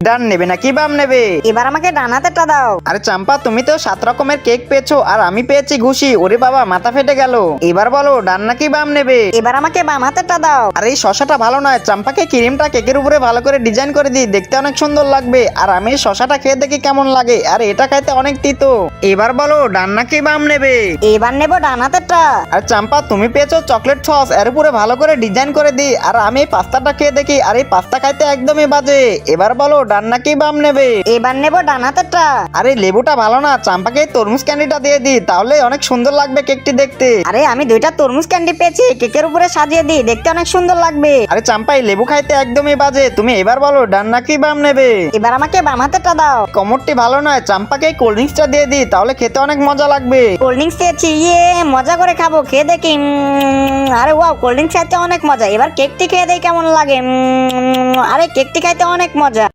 ডান নেবে নাকি বাম নেবে? এবার আমাকে ডান হাতেরটা দাও। আরে চাম্পা, তুমি তো 7 রকমের কেক পেয়েছো আর আমি পেয়েছি ঘুষি। ওরে বাবা, মাথা ফেটে গেল। এবার বলো ডান নাকি বাম নেবে? এবার আমাকে বাম হাতেরটা দাও। আর এই শশাটা ভালো নয়, চাম্পাকে ক্রিমটা কেকের উপরে ভালো করে ডিজাইন করে দিই, দেখতে অনেক সুন্দর লাগবে। আর আমি শশাটা খেয়ে দেখি কেমন লাগে। আর এটা খাইতে অনেক তিতো। এবার বলো ডান নাকি বাম নেবে? এবার নেবো ডান হাতেরটা। আর চাম্পা, তুমি পেয়েছো চকলেট সস, এর উপরে ভালো করে ডিজাইন করে দিই। আর আমি এই পাস্তাটা খেয়ে দেখি, আর এই পাস্তা খাইতে একদমই বাজে। এবার বলো ডান নাকি বাম নেবে? এবার নেবো ডান হাতেরটা। আরে লেবুটা ভালো না, চাম্পাকে এই তরমুজ ক্যান্ডিটা দিয়ে দিই, তাহলে অনেক সুন্দর লাগবে কেকটি দেখতে। আরে আমি 2টা তরমুজ ক্যান্ডি পেয়েছি, কেকের উপরে সাজিয়ে দিই, দেখতে অনেক সুন্দর লাগবে। আরে চাম্পা, এই লেবু খাইতে একদমই বাজে। তুমি এবার বলো ডান নাকি বাম নেবে? এবার আমাকে বাম হাতেরটা দাও। কমরটি ভালো নয়, চাম্পাকে এই কোল্ড ড্রিঙ্কসটা দিয়ে দিই, তাহলে খেতে অনেক মজা লাগবে। কোল্ড ড্রিঙ্কস পেয়েছি, মজা করে খাবো, খেয়ে দেখি। আরে ওয়াও, কোল্ড ড্রিঙ্কস খাইতে অনেক মজা। এবার কেকটি খেয়ে দেখি কেমন লাগে। আরে কেকটি খাইতে অনেক মজা।